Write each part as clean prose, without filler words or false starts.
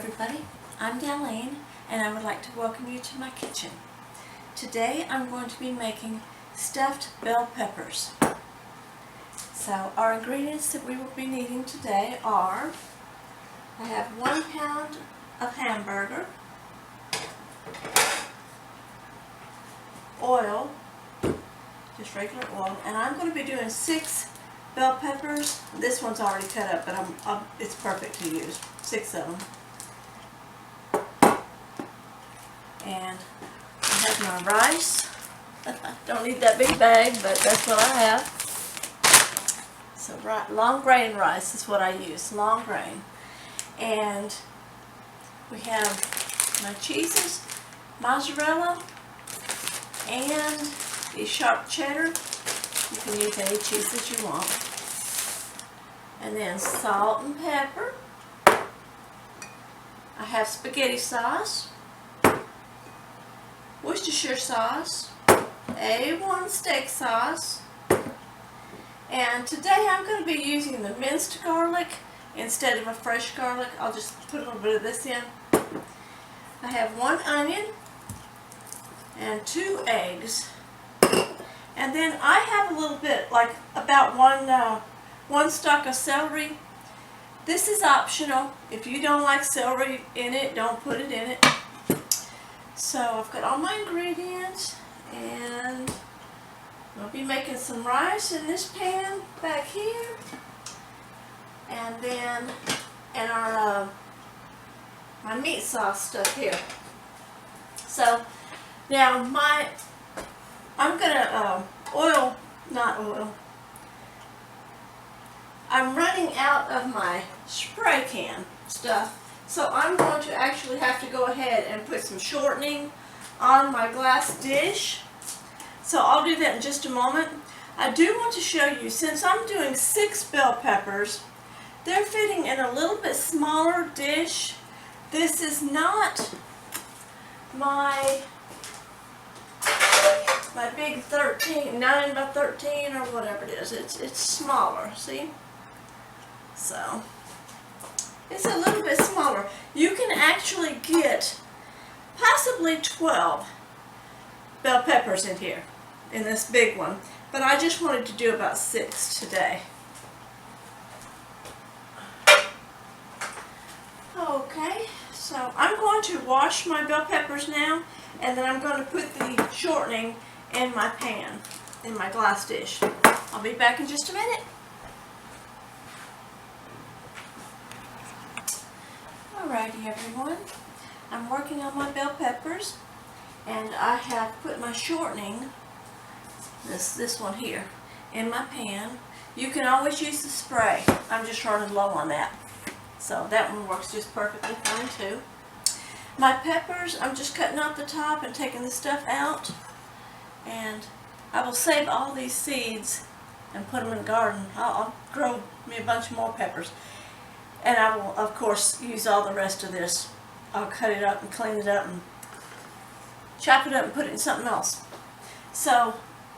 everybody, I'm Darlene and I would like to welcome you to my kitchen. Today I'm going to be making stuffed bell peppers. So our ingredients that we will be needing today are, I have 1 pound of Hamburger, oil, just regular oil, and I'm going to be doing 6 bell peppers. This one's already cut up, but it's perfect to use. 6 of them. And I have my rice. Don't need that big bag, but that's what I have. So long grain rice is what I use, long grain. And we have my cheeses, mozzarella, and the sharp cheddar. You can use any cheese that you want. And then salt and pepper. I have spaghetti sauce, Worcestershire sauce, A1 steak sauce, and today I'm going to be using the minced garlic instead of a fresh garlic. I'll just put a little bit of this in. I have 1 onion and 2 eggs, and then I have a little bit, like about one stalk of celery. This is optional. If you don't like celery in it, don't put it in it. So I've got all my ingredients, and I'll be making some rice in this pan back here, and then our my meat sauce stuff here. So now I'm gonna I'm running out of my spray can stuff. So I'm going to actually have to go ahead and put some shortening on my glass dish. So I'll do that in just a moment. I do want to show you, since I'm doing 6 bell peppers, they're fitting in a little bit smaller dish. This is not my big 9 by 13 or whatever it is. It's smaller, see? So it's a little bit smaller. You can actually get possibly 12 bell peppers in here, in this big one. But I just wanted to do about 6 today. Okay, so I'm going to wash my bell peppers now, and then I'm going to put the shortening in my pan, in my glass dish. I'll be back in just a minute. Alrighty everyone, I'm working on my bell peppers, and I have put my shortening, this one here, in my pan. You can always use the spray. I'm just running low on that. So that one works just perfectly fine too. My peppers, I'm just cutting off the top and taking the stuff out, and I will save all these seeds and put them in the garden. I'll grow me a bunch more peppers. And I will, of course, use all the rest of this. I'll cut it up and clean it up and chop it up and put it in something else. So,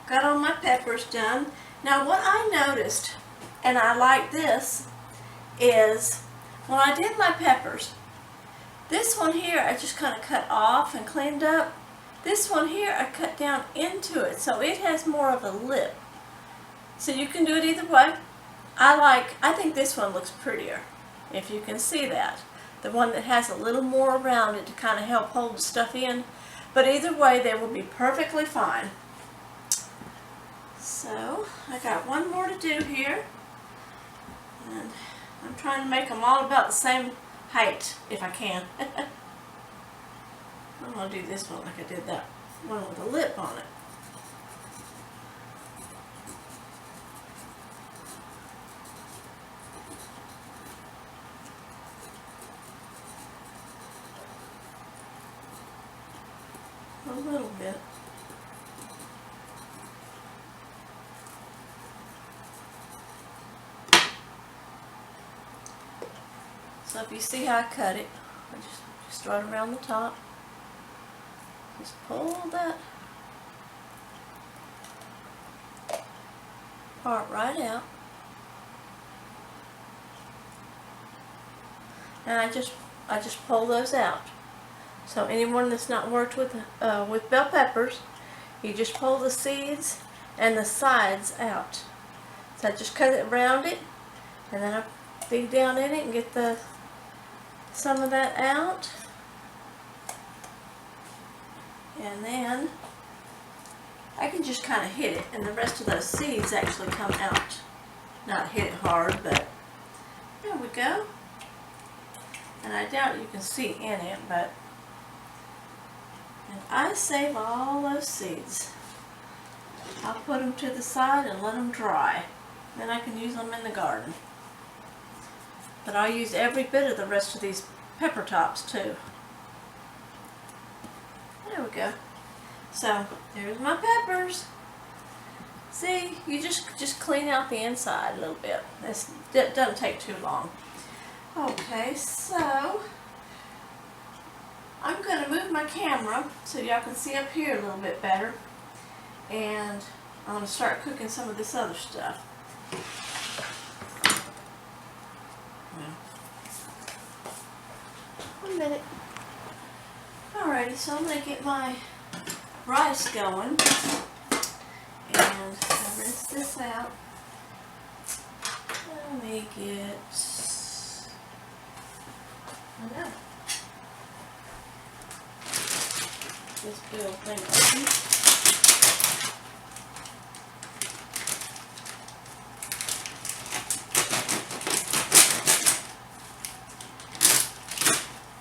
got all my peppers done. Now what I noticed, and I like this, is when I did my peppers, this one here I just kind of cut off and cleaned up. This one here I cut down into it, so it has more of a lip. So you can do it either way. I think this one looks prettier, if you can see that. The one that has a little more around it to kind of help hold the stuff in. But either way, they will be perfectly fine. So, I got one more to do here. And I'm trying to make them all about the same height, if I can. I'm going to do this one like I did that one with a lip on it. A little bit. So if you see how I cut it, I just right around the top. Just pull that part right out. And I just pull those out. So anyone that's not worked with bell peppers, you just pull the seeds and the sides out. So I just cut it around it, and then I dig down in it and get some of that out. And then I can just kind of hit it, and the rest of those seeds actually come out. Not hit it hard, but there we go. And I doubt you can see in it, but and I save all those seeds. I'll put them to the side and let them dry. Then I can use them in the garden. But I'll use every bit of the rest of these pepper tops too. There we go. So there's my peppers. See, you just clean out the inside a little bit. It doesn't take too long. Okay, so I'm going to move my camera so y'all can see up here a little bit better. And I'm going to start cooking some of this other stuff. One minute. Alrighty, so I'm going to get my rice going. And I'll rinse this out. Let me get... this big old thing open.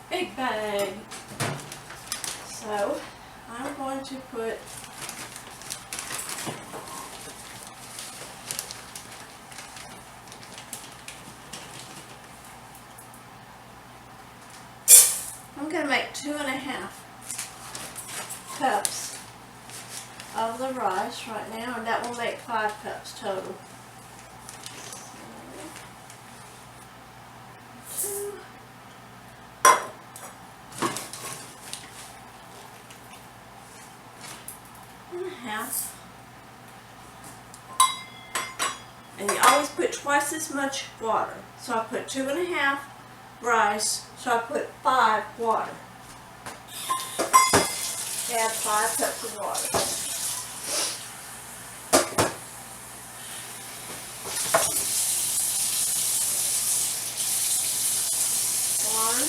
Big bag. So I'm going to put I'm going to make 2.5 cups of the rice right now, and that will make 5 cups total. So, 2.5. And you always put twice as much water. So I put 2.5 rice, so I put 5 water. Add 5 cups of water. 1,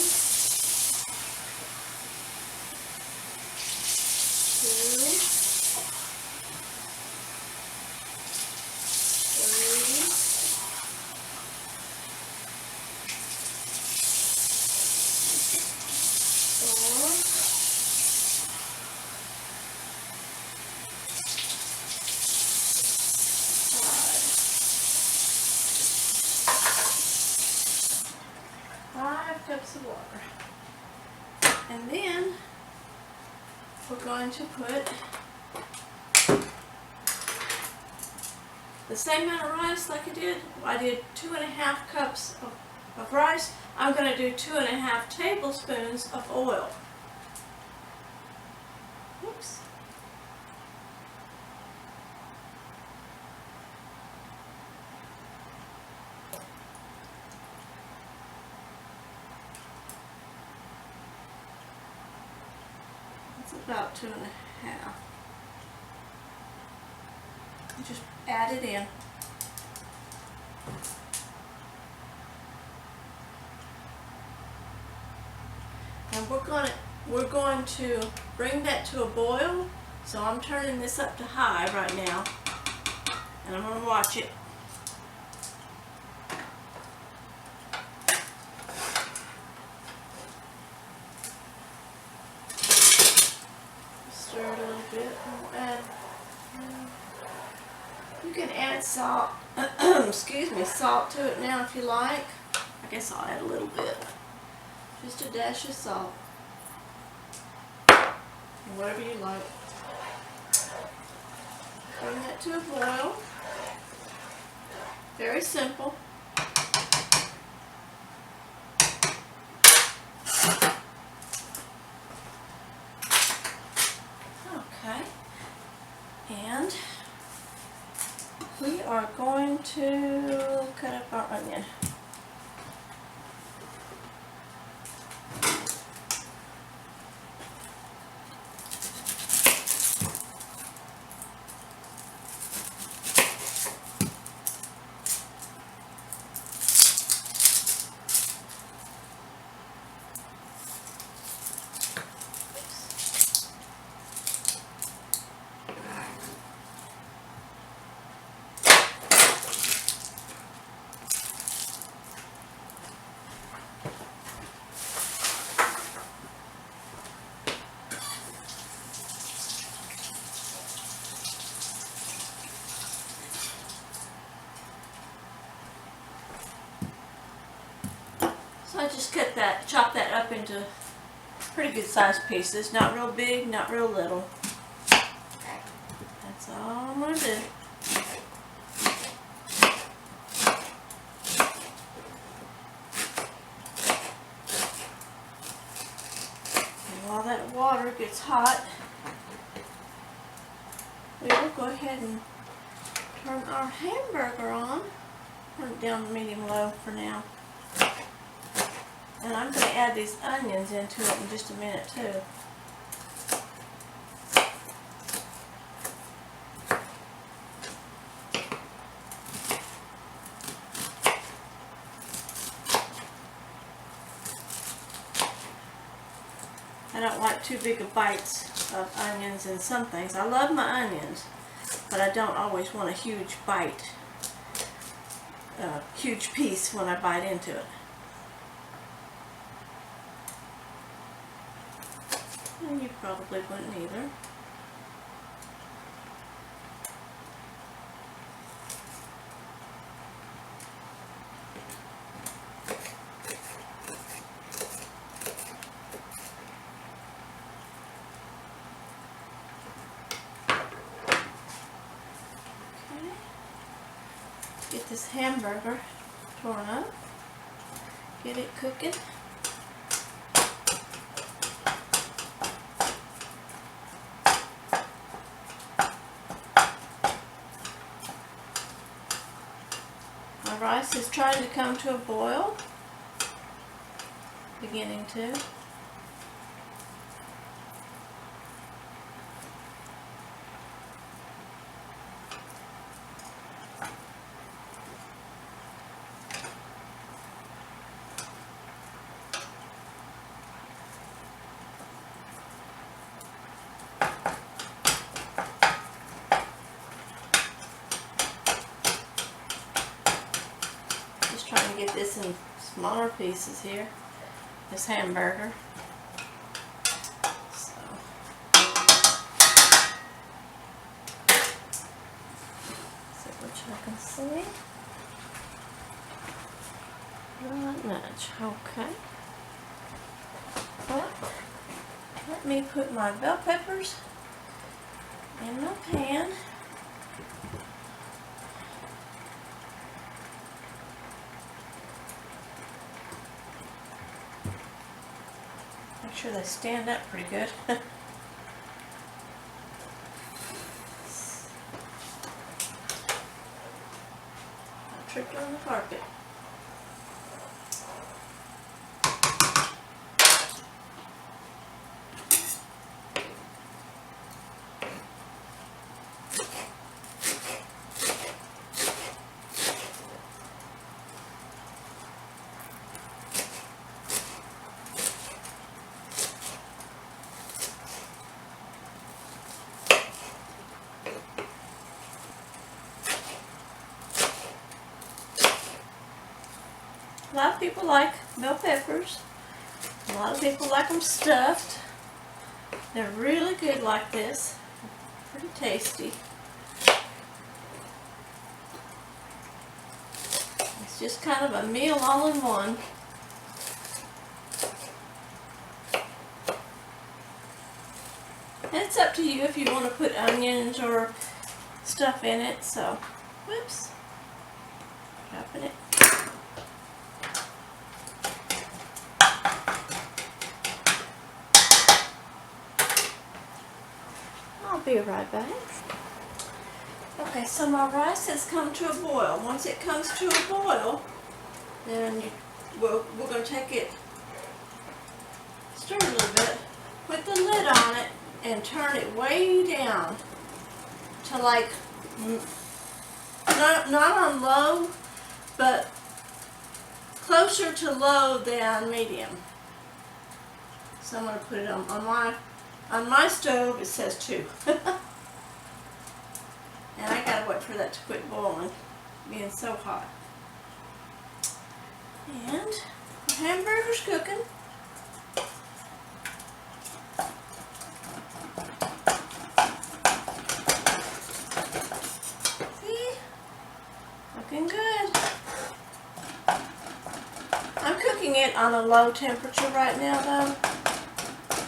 2, 3, 5 cups of water. And then we're going to put the same amount of rice like I did. I did 2.5 cups of rice. I'm going to do 2.5 tablespoons of oil. Oops. It's about 2.5. Just add it in. And we're going to bring that to a boil. So I'm turning this up to high right now, and I'm going to watch it. Stir it a little bit. You can add salt, excuse me, salt to it now if you like. I guess I'll add a little bit. Just a dash of salt. Whatever you like. Bring that to a boil. Very simple. Okay. And we are going to cut up our onion. into pretty good sized pieces. Not real big, not real little. That's all I'm going to do. And while that water gets hot, we will go ahead and turn our hamburger on. Turn it down to medium-low for now. And I'm going to add these onions into it in just a minute too. I don't like too big of bites of onions in some things. I love my onions, but I don't always want a huge bite, huge piece when I bite into it. And you probably wouldn't either. Get this hamburger torn up, get it cooking. My rice is trying to come to a boil, beginning to. Trying to get this in smaller pieces here, this hamburger. So, see which I can see. Not much. Okay. Well, let me put my bell peppers in my pan. Make sure they stand up pretty good. I tripped on the carpet. A lot of people like bell peppers. A lot of people like them stuffed. They're really good like this. Pretty tasty. It's just kind of a meal all in one. And it's up to you if you want to put onions or stuff in it. So, whoops. Dropping it. I'll be right back. Okay, so my rice has come to a boil. Once it comes to a boil, then we're going to take it, stir it a little bit, put the lid on it, and turn it way down to like, not on low, but closer to low than medium. So I'm going to put it on my stove. It says 2. And I gotta wait for that to quit boiling, being so hot. And the hamburger's cooking. See? Looking good. I'm cooking it on a low temperature right now though.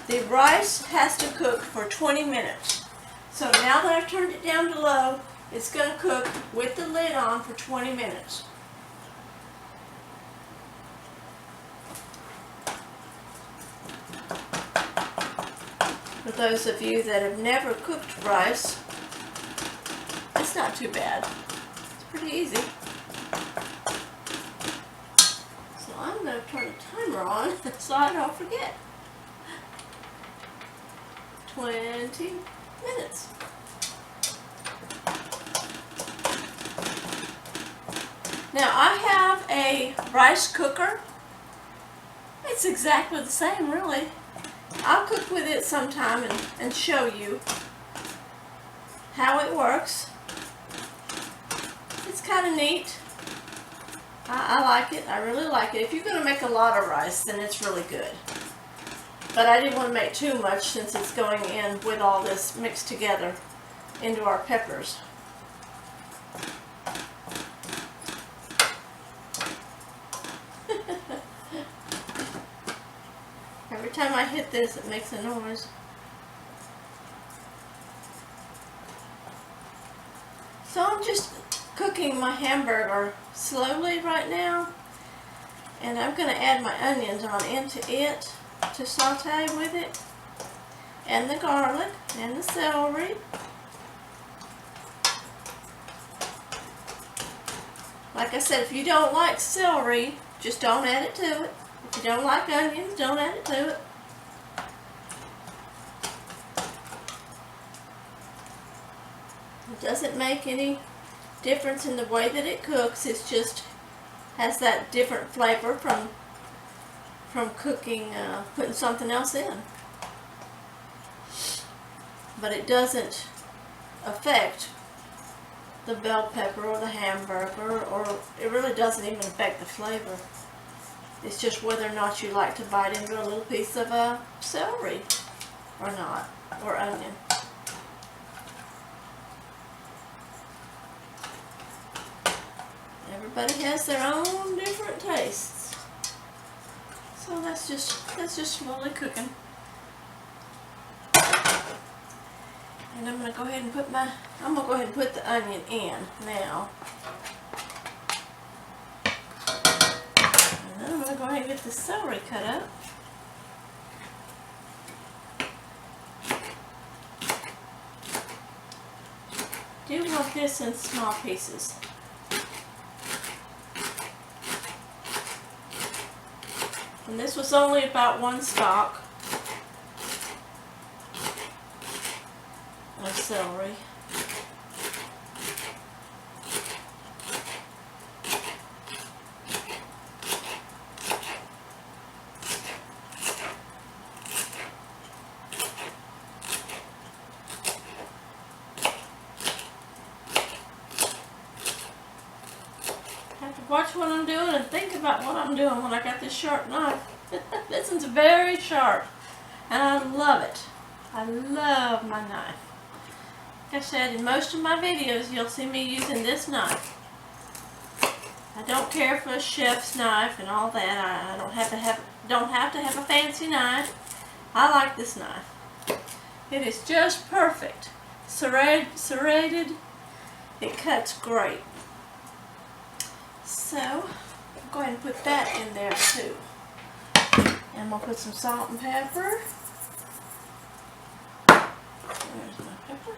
The rice has to cook for 20 minutes. So now that I've turned it down to low, it's going to cook with the lid on for 20 minutes. For those of you that have never cooked rice, it's not too bad. It's pretty easy. So I'm going to turn the timer on so I don't forget. 20 minutes. Now I have a rice cooker. It's exactly the same, really. I'll cook with it sometime and show you how it works. It's kind of neat. I like it. I really like it. If you're going to make a lot of rice, then it's really good. But I didn't want to make too much since it's going in with all this mixed together into our peppers. Every time I hit this, it makes a noise. So I'm just cooking my hamburger slowly right now. And I'm going to add my onions on into it to saute with it. And the garlic and the celery. Like I said, if you don't like celery, just don't add it to it. If you don't like onions, don't add it to it. It doesn't make any difference in the way that it cooks. It's just has that different flavor from cooking, putting something else in. But it doesn't affect the bell pepper or the hamburger, or it really doesn't even affect the flavor. It's just whether or not you like to bite into a little piece of celery or not, or onion. Everybody has their own different tastes. So that's just slowly cooking. And I'm gonna go ahead and put the onion in now. And then I'm gonna go ahead and get the celery cut up. Do want this in small pieces. And this was only about 1 stalk of celery. I have to watch what I'm doing and think about what I'm doing when I got this sharp knife. This one's very sharp, and I love it. I love my knife. Like I said, in most of my videos, you'll see me using this knife. I don't care for a chef's knife and all that. I don't have to have a fancy knife. I like this knife. It is just perfect. Serrated. It cuts great. So, I'll go ahead and put that in there too. And we'll put some salt and pepper. There's my pepper.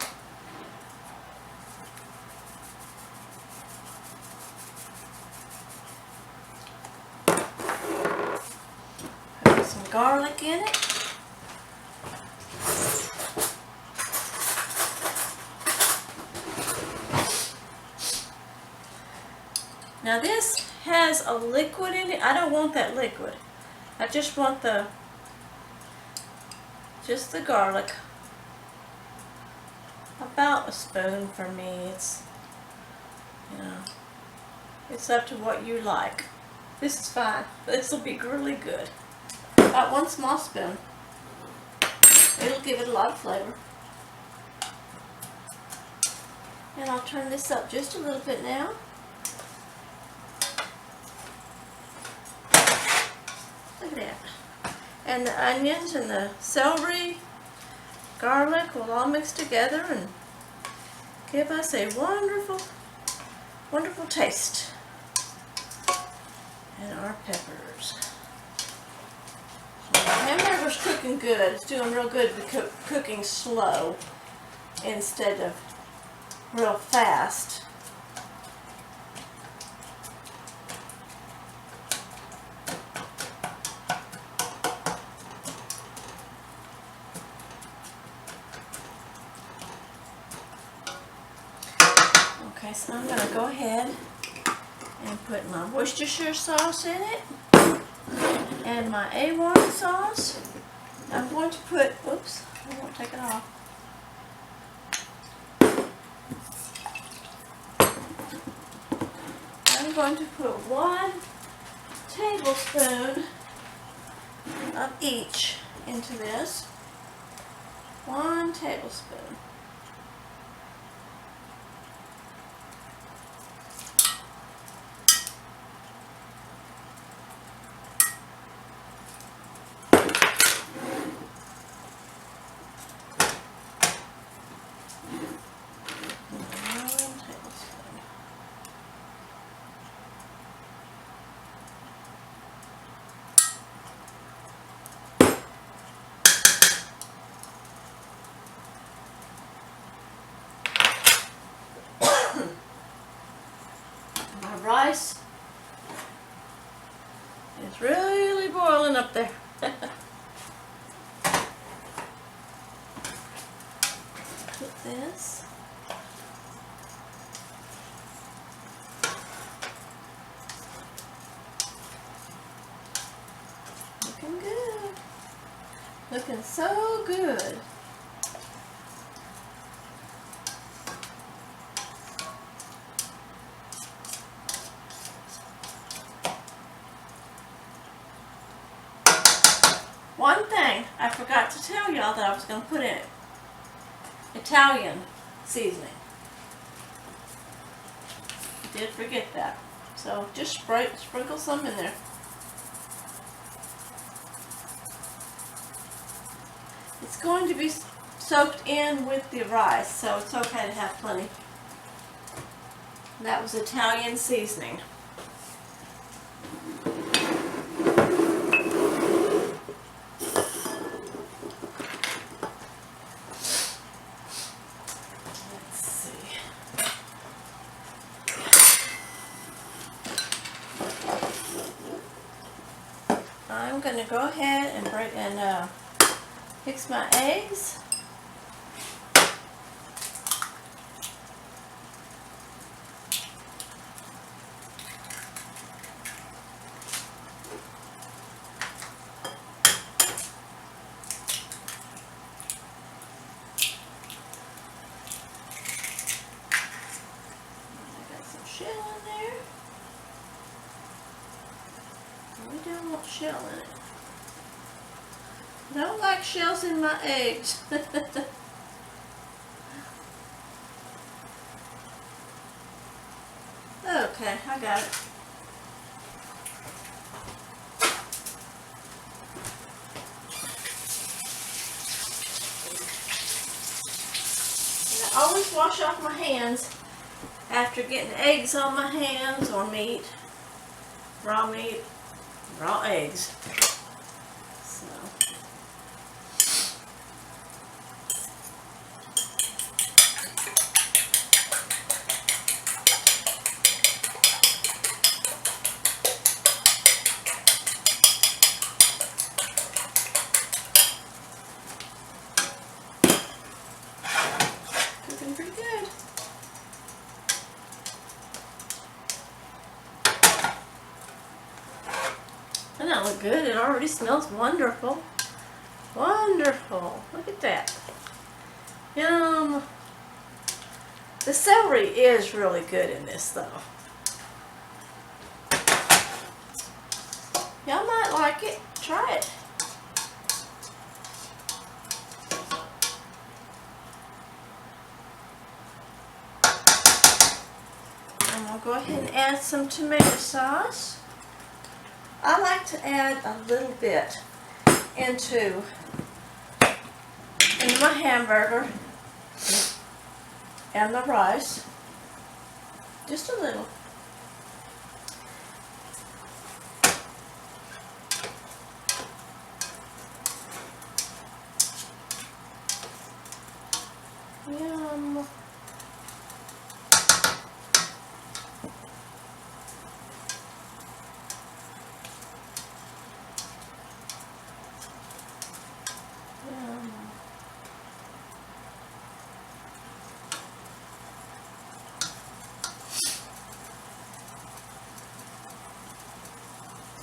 Put some garlic in it. Now this has a liquid in it. I don't want that liquid. I just want just the garlic. About a spoon for me. It's, it's up to what you like. This is fine. This will be really good. About 1 small spoon. It'll give it a lot of flavor. And I'll turn this up just a little bit now. and the onions and the celery, garlic will all mix together and give us a wonderful, wonderful taste. And our peppers. So the hamburger's cooking good. It's doing real good because cooking slow instead of real fast. Okay, so I'm going to go ahead and put my Worcestershire sauce in it and my A1 sauce. I'm going to put, oops, I won't take it off. I'm going to put 1 tablespoon of each into this. 1 tablespoon. Rice is really boiling up there. Put this. Looking good. Looking so good. One thing I forgot to tell y'all that I was going to put in it. Italian seasoning. Did forget that. So just sprinkle some in there. It's going to be soaked in with the rice, so it's okay to have plenty. That was Italian seasoning. I'm going to go ahead and break and mix my eggs. I got some shell in there. We don't want shell in it. I don't like shells in my eggs. Okay, I got it. And I always wash off my hands after getting eggs on my hands or meat, raw eggs. So. Cooking pretty good. Doesn't that look good? It already smells wonderful. Wonderful. Look at that. Yum. The celery is really good in this though. Y'all might like it. Try it. And we'll go ahead and add some tomato sauce. I like to add a little bit into my hamburger and the rice. Just a little. Yum.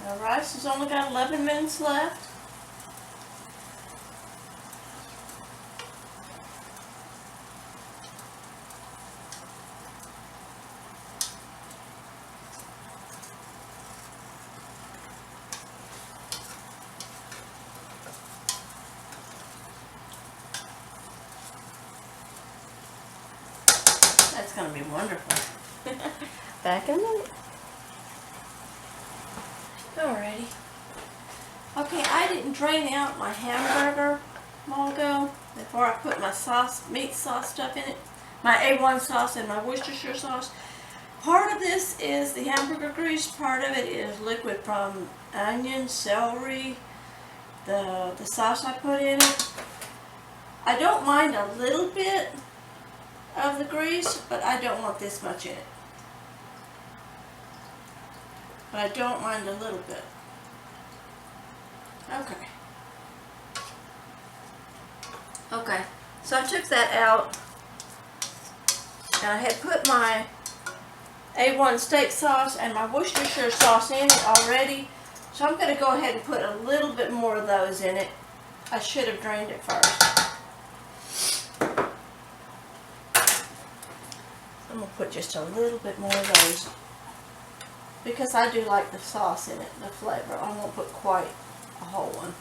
The rice has only got 11 minutes left. That's going to be wonderful. Back in a minute. Alrighty. Okay, I didn't drain out my hamburger a while ago before I put my sauce, meat sauce stuff in it. My A1 sauce and my Worcestershire sauce. Part of this is the hamburger grease. Part of it is liquid from onion, celery, the sauce I put in it. I don't mind a little bit of the grease, but I don't want this much in it. But I don't mind a little bit. Okay. Okay, so I took that out, and I had put my A1 steak sauce and my Worcestershire sauce in it already. So I'm going to go ahead and put a little bit more of those in it. I should have drained it first. I'm going to put just a little bit more of those, because I do like the sauce in it, the flavor. I won't put quite a whole one.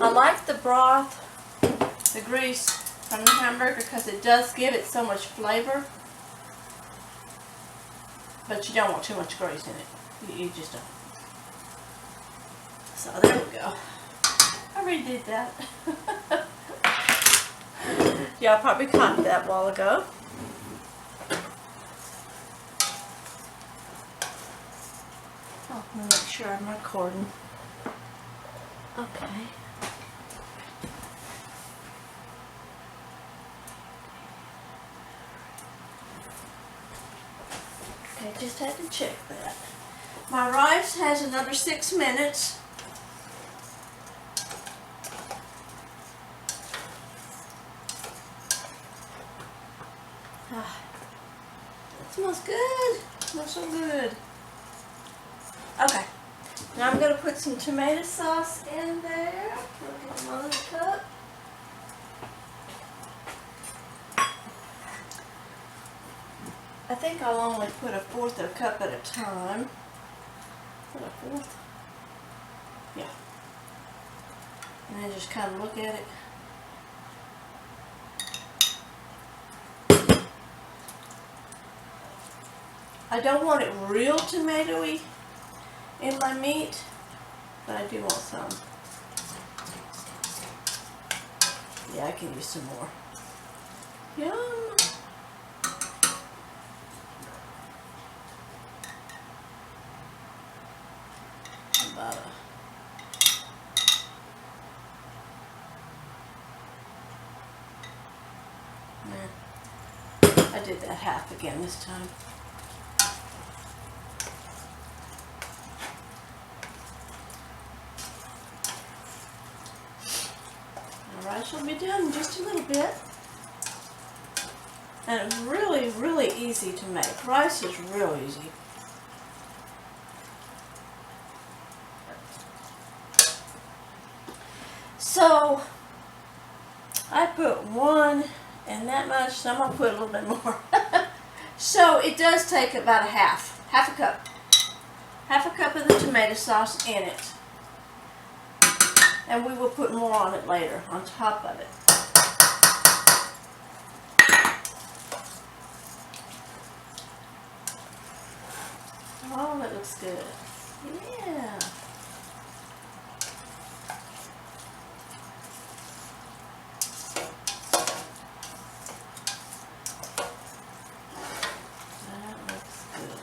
I like the broth, the grease from the hamburger, because it does give it so much flavor. But you don't want too much grease in it. You just don't. So there we go. I redid that. Y'all probably caught that a while ago. Oh, let me make sure I'm recording. Okay. Okay, just had to check that. My rice has another 6 minutes. It smells good. It smells so good. Okay. Now I'm going to put some tomato sauce in there. I'll get another cup. I think I'll only put 1/4 of a cup at a time. Put 1/4? Yeah. And then just kind of look at it. I don't want it real tomatoey in my meat, but I do want some. Yeah, I can use some more. Yum! About I did that half again this time. Rice will be done in just a little bit. And it's really, really easy to make. Rice is real easy. So, I put one and that much, so I'm going to put a little bit more. So, it does take about half a cup. Half a cup of the tomato sauce in it. And we will put more on it later, on top of it. looks good. Yeah. That looks good.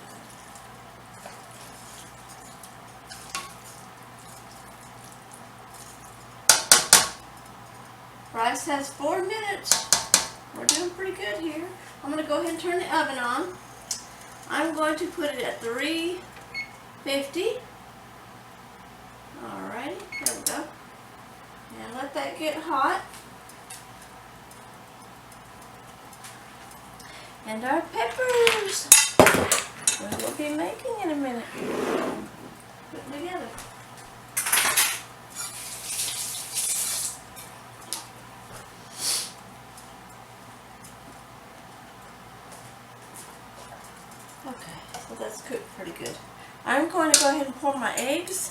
Rice has 4 minutes. We're doing pretty good here. I'm going to go ahead and turn the oven on. I'm going to put it at 350. Alrighty, there we go. And let that get hot. And our peppers, we will be making in a minute. Put them together. Okay, so that's cooked pretty good. I'm going to go ahead and pour my eggs.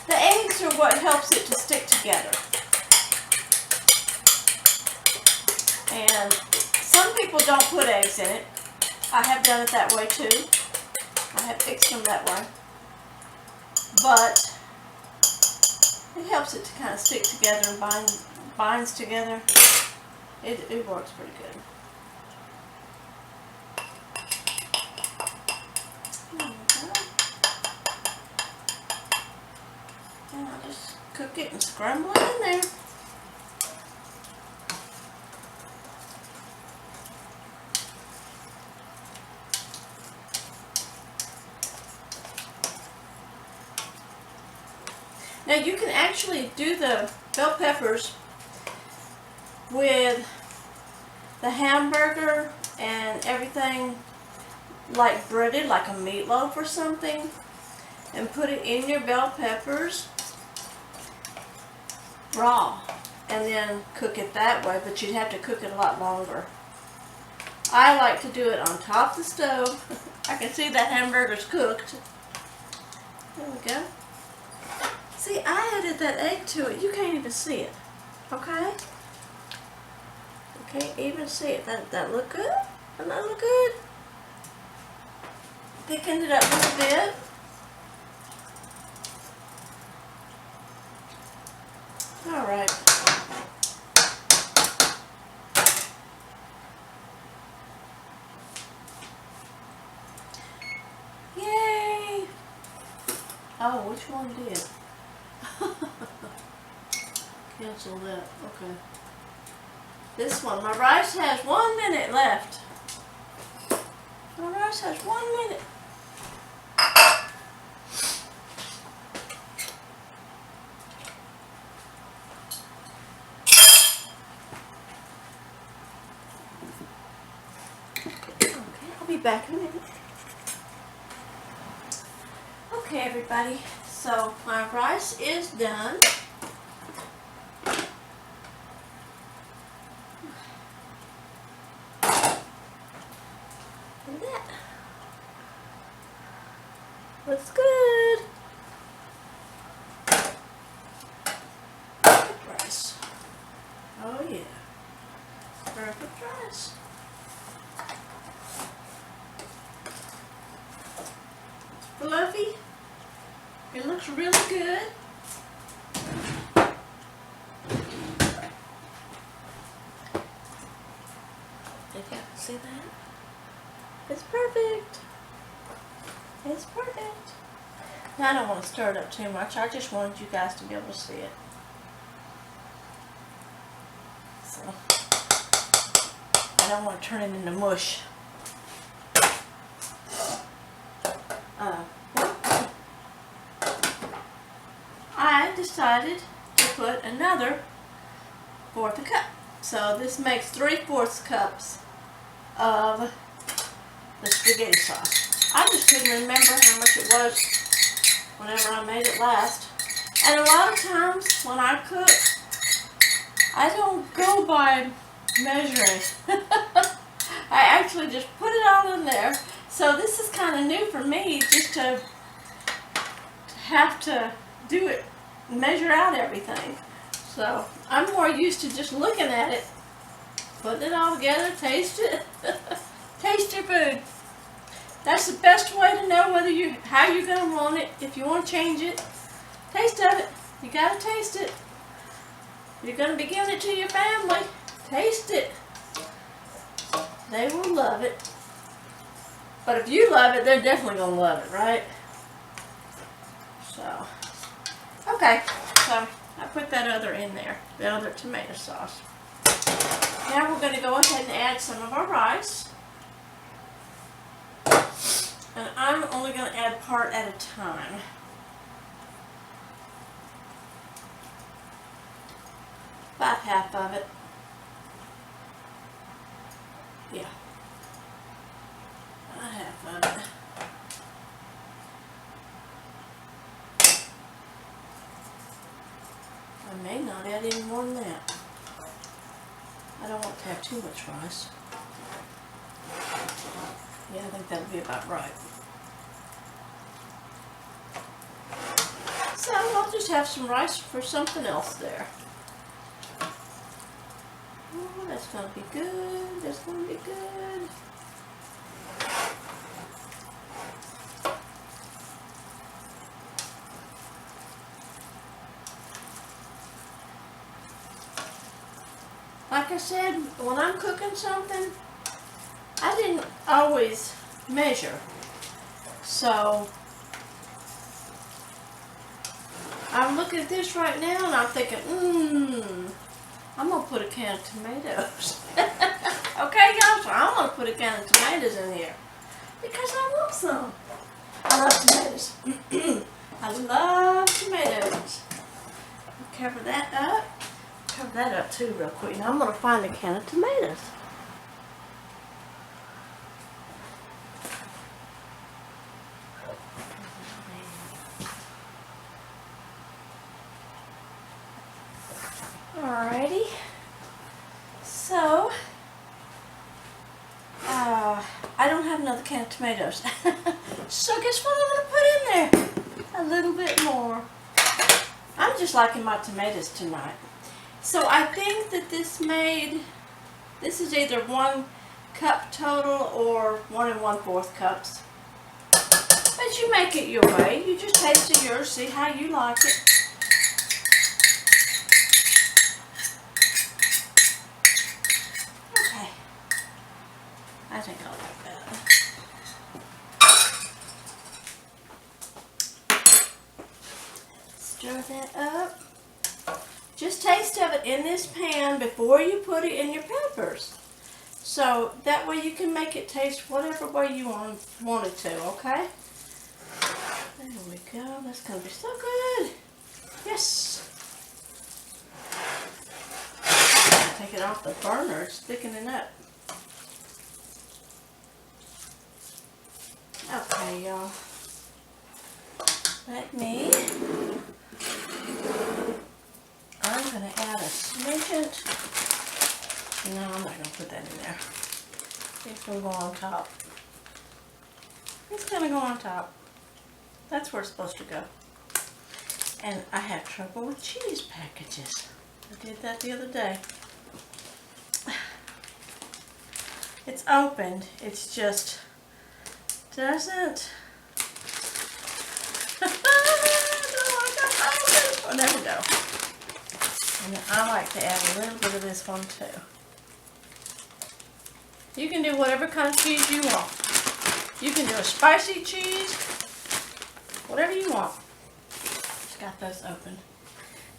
The eggs are what helps it to stick together. And some people don't put eggs in it. I have done it that way too. I have fixed them that way. But it helps it to kind of stick together and binds together. It works pretty good. And I'll just cook it and scramble it in there. Now you can actually do the bell peppers with the hamburger and everything like breaded, like a meatloaf or something, and put it in your bell peppers raw and then cook it that way, but you'd have to cook it a lot longer. I like to do it on top of the stove. I can see that hamburger's cooked. There we go. See, I added that egg to it. You can't even see it. Okay? You can't even see it. That look good? Doesn't that look good? Thickened it up a little bit. Alright. Yay! Oh, which one did? Cancel that. Okay. This one. My rice has 1 minute left. My rice has 1 minute. Okay, I'll be back in a minute. Okay, everybody. So my rice is done. And that looks good. Perfect rice. Oh yeah. Perfect rice. Fluffy. It looks really good. Did you see that? It's perfect. It's perfect. Now I don't want to stir it up too much. I just wanted you guys to be able to see it. So I don't want to turn it into mush. I decided to put another 1/4 cup. So this makes 3/4 cups of the spaghetti sauce. I just couldn't remember how much it was whenever I made it last. And a lot of times when I cook, I don't go by measuring. I actually just put it all in there. So this is kind of new for me, just to have to do it, measure out everything. So I'm more used to just looking at it, putting it all together, taste it. Taste your food. That's the best way to know whether how you're gonna want it. If you want to change it, taste of it. You gotta taste it. You're gonna be giving it to your family. Taste it. They will love it. But if you love it, they're definitely gonna love it, right? So, okay. So I put that other in there, the other tomato sauce. Now we're gonna go ahead and add some of our rice. And I'm only gonna add part at a time. About half of it. Yeah. About half of it. I may not add any more than that. I don't want to have too much rice. Yeah, I think that'll be about right. So I'll just have some rice for something else there. Oh, that's gonna be good. That's gonna be good. Like I said, when I'm cooking something, I didn't always measure. So I'm looking at this right now and I'm thinking, I'm gonna put a can of tomatoes. Okay, y'all, so I'm gonna put a can of tomatoes in here because I want some. I love tomatoes. I love tomatoes. Cover that up. Cover that up too real quick. Now I'm gonna find a can of tomatoes. Alrighty, so I don't have another can of tomatoes, so guess what I'm going to put in there? A little bit more. I'm just liking my tomatoes tonight. So I think that this is either 1 cup total or 1 1/4 cups. But you make it your way. You just taste it yours, see how you like it. I think I like that. Stir that up. Just taste of it in this pan before you put it in your peppers. So that way you can make it taste whatever way you want it to, okay? There we go. That's going to be so good. Yes. Take it off the burner. It's thickening up. Okay, y'all. I'm going to add a smidgen. No, I'm not going to put that in there. It's going to go on top. It's going to go on top. That's where it's supposed to go. And I have trouble with cheese packages. I did that the other day. It's opened. It's just doesn't. Oh, there we go. And I like to add a little bit of this one too. You can do whatever kind of cheese you want. You can do a spicy cheese, whatever you want. Just got those open.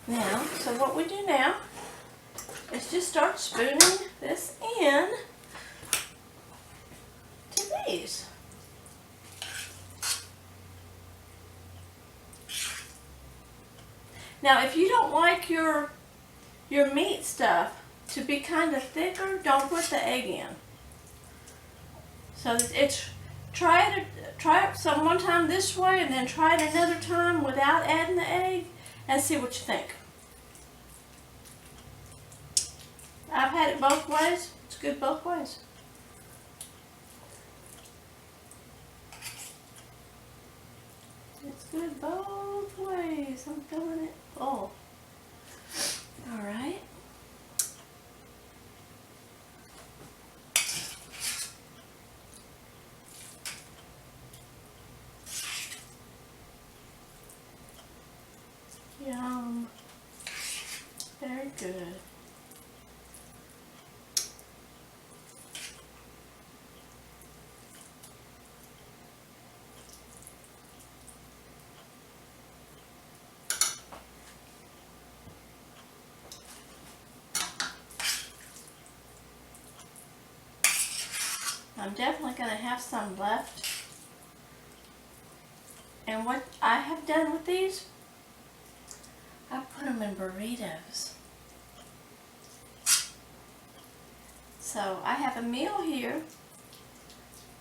Now, so what we do now is just start spooning this in to these. Now, if you don't like your meat stuff to be kind of thicker, don't put the egg in. So it's try it one time this way and then try it another time without adding the egg and see what you think. I've had it both ways. It's good both ways. It's good both ways. I'm feeling it full. All right. good. I'm definitely going to have some left. And what I have done with these, I put them in burritos. So I have a meal here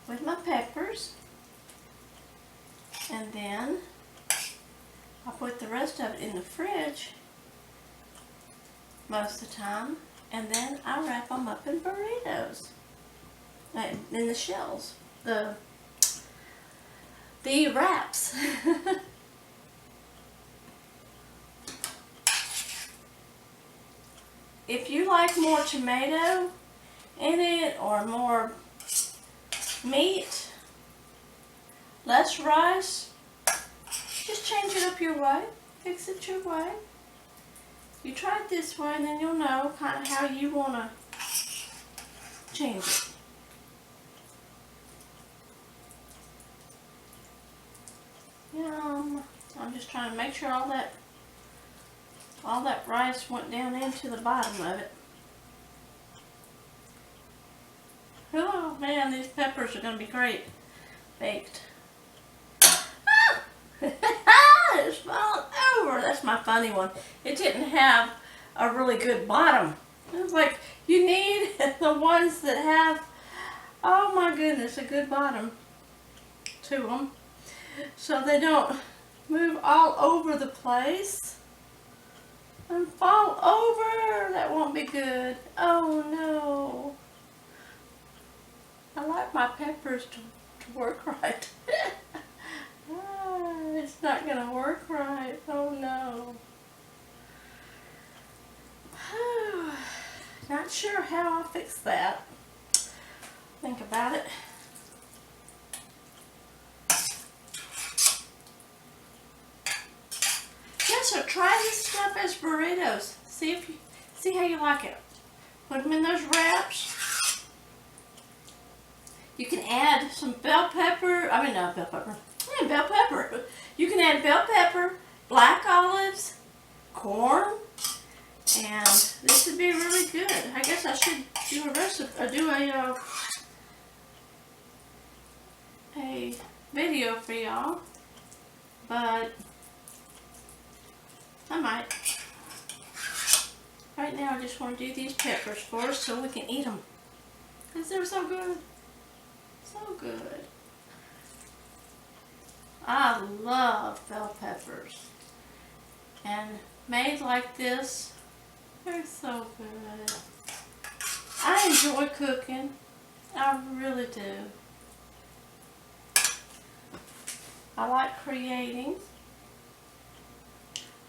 with my peppers. And then I put the rest of it in the fridge most of the time. And then I wrap them up in burritos. In the shells. The wraps. If you like more tomato in it or more meat, less rice, just change it up your way. Fix it your way. You try it this way and then you'll know kind of how you want to change it. Yum. I'm just trying to make sure all that rice went down into the bottom of it. Oh man, these peppers are going to be great baked. Ah! It's falling over. That's my funny one. It didn't have a really good bottom. It was like, you need the ones that have, oh my goodness, a good bottom to them, so they don't move all over the place and fall over. That won't be good. Oh no. I like my peppers to work right. It's not going to work right. Oh no. Not sure how I'll fix that. Think about it. Yeah, so try this stuff as burritos. See how you like it. Put them in those wraps. You can add some bell pepper. I mean, not bell pepper. Yeah, bell pepper. You can add bell pepper, black olives, corn, and this would be really good. I guess I should do a recipe, a video for y'all, but I might. Right now, I just want to do these peppers first so we can eat them, because they're so good. So good. I love bell peppers. And made like this, they're so good. I enjoy cooking. I really do. I like creating.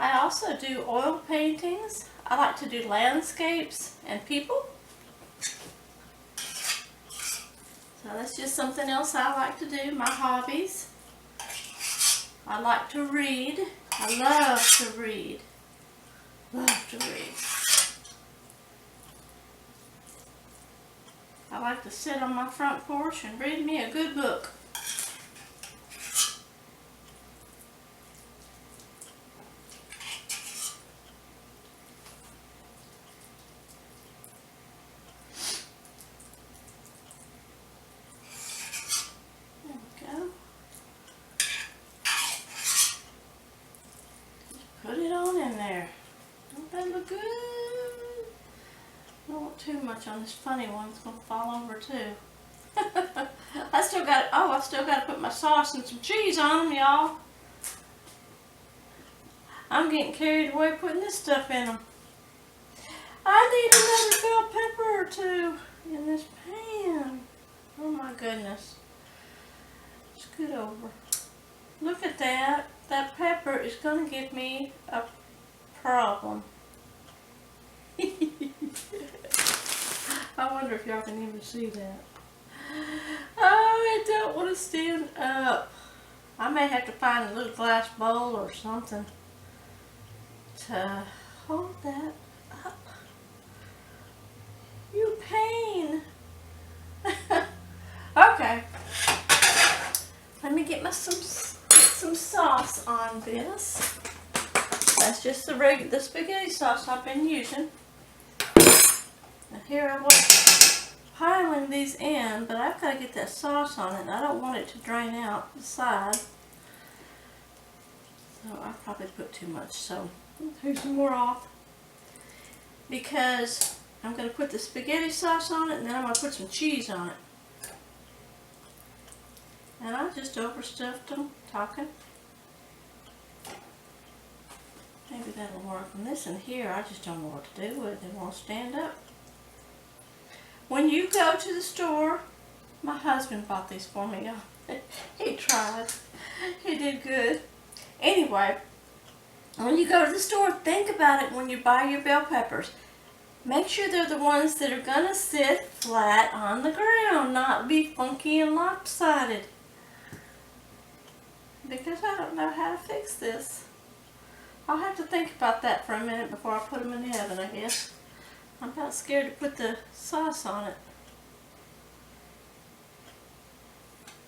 I also do oil paintings. I like to do landscapes and people. So that's just something else I like to do, my hobbies. I like to read. I love to read. Love to read. I like to sit on my front porch and read me a good book. Put it on in there. Don't that look good? I don't want too much on this funny one. It's going to fall over too. I still got to put my sauce and some cheese on them, y'all. I'm getting carried away putting this stuff in them. I need another bell pepper or two in this pan. Oh my goodness. Scoot over. Look at that. That pepper is going to give me a problem. I wonder if y'all can even see that. Oh, I don't want to stand up. I may have to find a little glass bowl or something to hold that up. some sauce on this. That's just the spaghetti sauce I've been using. And here I was piling these in, but I've got to get that sauce on it, and I don't want it to drain out the side. So I probably put too much, so here's some more off. Because I'm going to put the spaghetti sauce on it, and then I'm going to put some cheese on it. And I just overstuffed them, talking. Maybe that'll work. And this in here, I just don't know what to do with it. It won't stand up. When you go to the store, my husband bought these for me, y'all. He tried. He did good. Anyway, when you go to the store, think about it when you buy your bell peppers. Make sure they're the ones that are going to sit flat on the ground, not be funky and lopsided. Because I don't know how to fix this. I'll have to think about that for a minute before I put them in the oven, I guess. I'm about scared to put the sauce on it.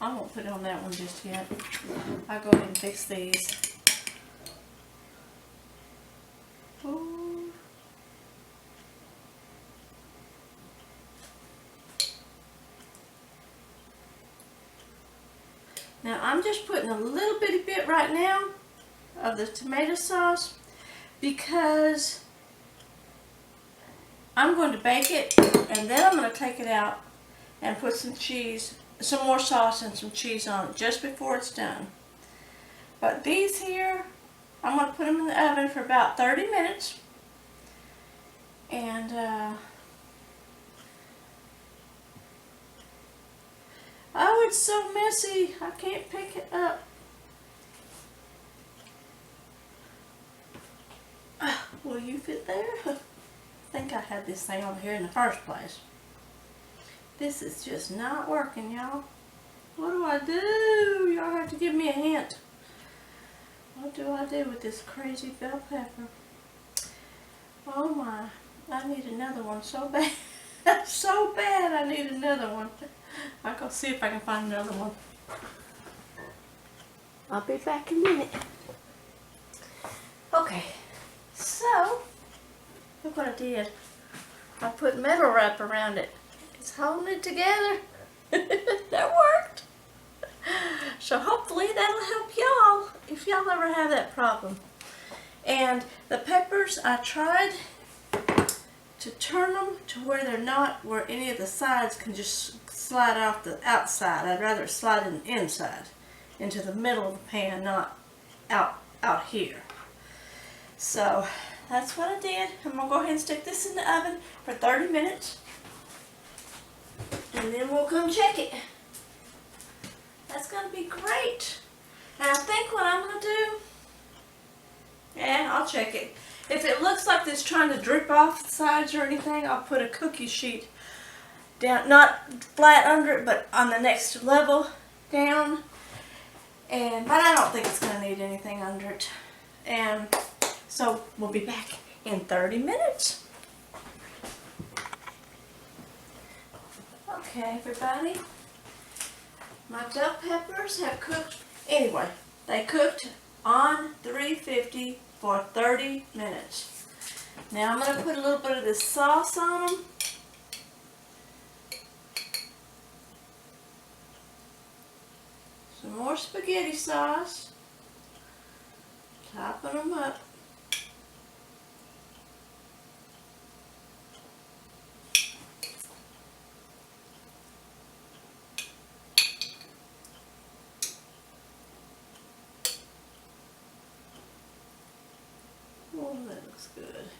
I won't put it on that one just yet. I'll go ahead and fix these. Ooh. Now I'm just putting a little bitty bit right now of the tomato sauce because I'm going to bake it, and then I'm going to take it out and put some cheese, some more sauce and some cheese on it just before it's done. But these here, I'm going to put them in the oven for about 30 minutes. And oh, it's so messy. I can't pick it up. Will you fit there? I think I had this thing over here in the first place. This is just not working, y'all. What do I do? Y'all have to give me a hint. What do I do with this crazy bell pepper? Oh my, I need another one so bad. So bad I need another one. I'll go see if I can find another one. I'll be back in a minute. Okay, so look what I did. I put metal wrap around it. It's holding it together. That worked. So hopefully that'll help y'all if y'all ever have that problem. And the peppers, I tried to turn them to where they're not, where any of the sides can just slide off the outside. I'd rather slide it inside, into the middle of the pan, not out here. So that's what I did. I'm going to go ahead and stick this in the oven for 30 minutes. And then we'll come check it. That's going to be great. And I think what I'm going to do, yeah, I'll check it. If it looks like it's trying to drip off the sides or anything, I'll put a cookie sheet down, not flat under it, but on the next level down. But I don't think it's going to need anything under it. And so we'll be back in 30 minutes. Okay, everybody. My bell peppers have cooked. Anyway, they cooked on 350 for 30 minutes. Now I'm going to put a little bit of this sauce on them. Some more spaghetti sauce. Topping them up. Oh, that looks good.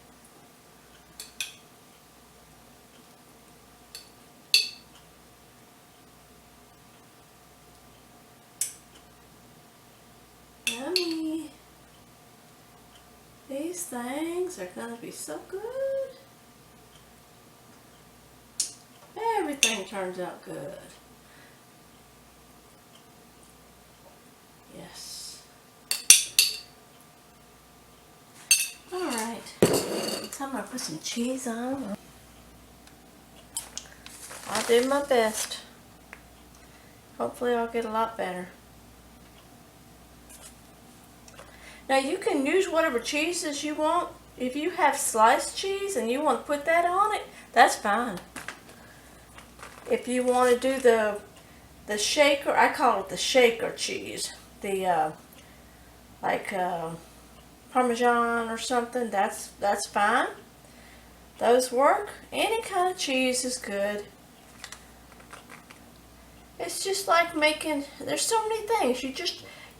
Yummy. These things are going to be so good. Everything turns out good. Yes. Alright. So I'm going to put some cheese on. I'll do my best. Hopefully I'll get a lot better. Now you can use whatever cheeses you want. If you have sliced cheese and you want to put that on it, that's fine. If you want to do the shaker, I call it the shaker cheese. The like Parmesan or something, that's fine. Those work. Any kind of cheese is good. It's just like making, there's so many things.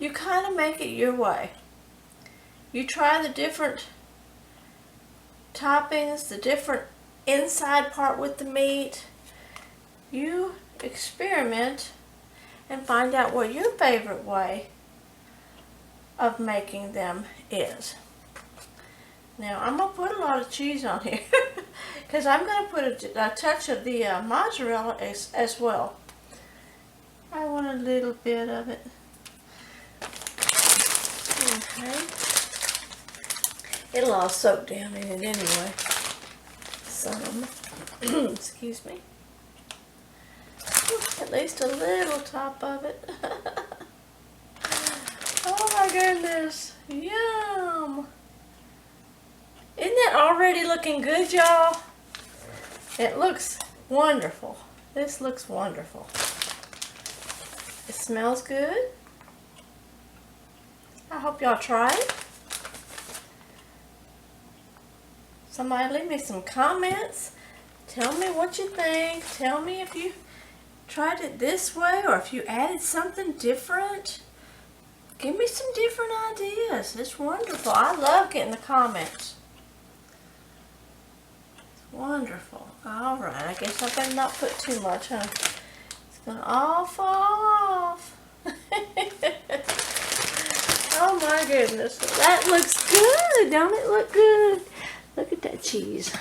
You kind of make it your way. You try the different toppings, the different inside part with the meat. You experiment and find out what your favorite way of making them is. Now I'm going to put a lot of cheese on here because I'm going to put a touch of the mozzarella as well. I want a little bit of it. Okay. It'll all soak down in it anyway. Some. Excuse me. At least a little top of it. Oh my goodness. Yum. Isn't that already looking good, y'all? It looks wonderful. This looks wonderful. It smells good. I hope y'all try it. Somebody leave me some comments. Tell me what you think. Tell me if you tried it this way or if you added something different. Give me some different ideas. It's wonderful. I love getting the comments. It's wonderful. Alright, I guess I better not put too much, huh? It's gonna all fall off. Oh my goodness. That looks good. Don't it look good? Look at that cheese.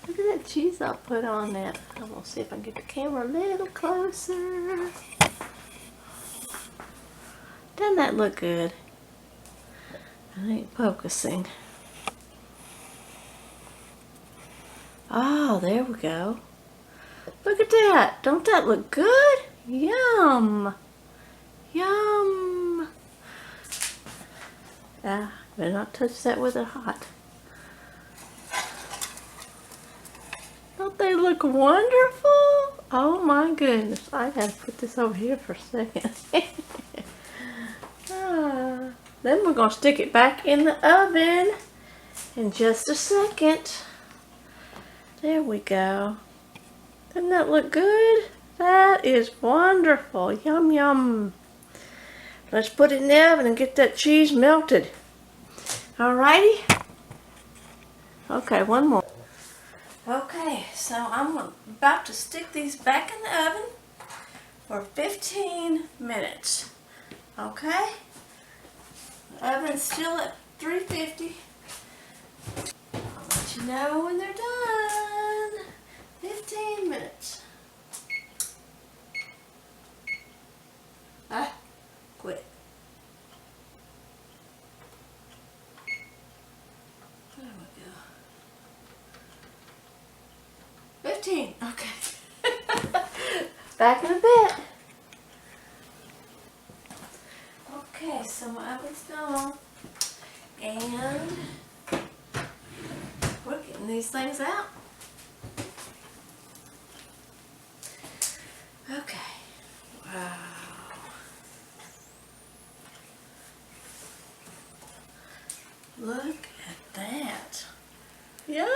Look at that cheese I'll put on that. I'm going to see if I can get the camera a little closer. Doesn't that look good? I ain't focusing. Oh, there we go. Look at that. Don't that look good? Yum. Yum. Better not touch that with it hot. Don't they look wonderful? Oh my goodness. I gotta put this over here for a second. Then we're gonna stick it back in the oven in just a second. There we go. Doesn't that look good? That is wonderful. Yum yum. Let's put it in the oven and get that cheese melted. Alrighty. Okay, one more. Okay, so I'm about to stick these back in the oven for 15 minutes. Okay? The oven's still at 350. I'll let you know when they're done. 15 minutes. Quit. There we go. 15. Okay. Back in a bit. Okay, so my oven's done. And we're getting these things out. Okay. Wow. Look at that. Yum!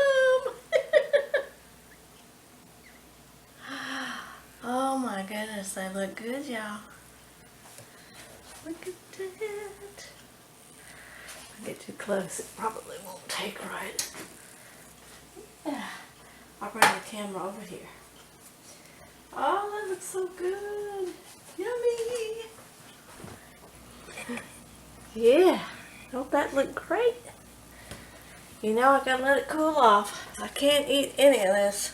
Oh my goodness, they look good, y'all. Look at that. If I get too close, it probably won't take right. Yeah. I'll bring the camera over here. Oh, that looks so good. Yummy. Yeah. Don't that look great? You know, I gotta let it cool off. I can't eat any of this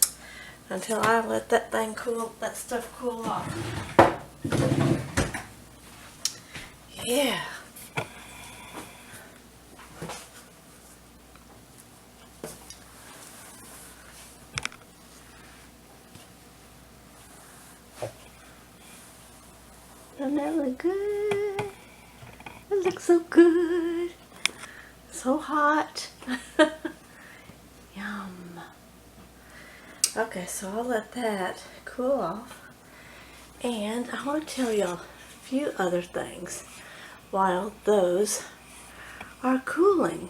until I let that thing cool, that stuff cool off. Yeah. Doesn't that look good? That looks so good. so hot. Yum. Okay, so I'll let that cool off. And I want to tell y'all a few other things while those are cooling.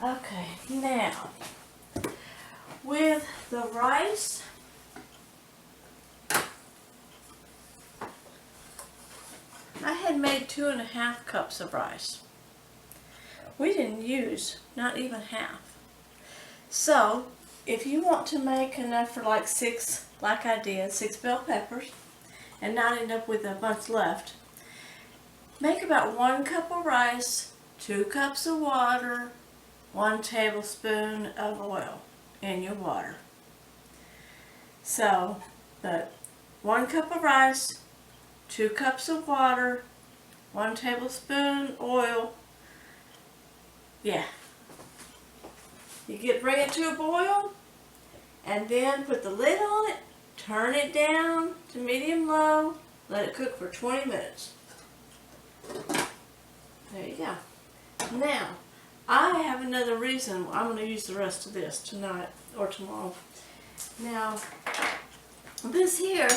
Okay, now with the rice, I had made 2.5 cups of rice. We didn't use not even half. So if you want to make enough for like 6, like I did, 6 bell peppers, and not end up with a bunch left, make about 1 cup of rice, 2 cups of water, 1 tablespoon of oil in your water. So, but 1 cup of rice, 2 cups of water, 1 tablespoon oil. Yeah. Bring it to a boil, and then put the lid on it, turn it down to medium-low, let it cook for 20 minutes. There you go. Now, I have another reason I'm going to use the rest of this tonight or tomorrow. Now, this here,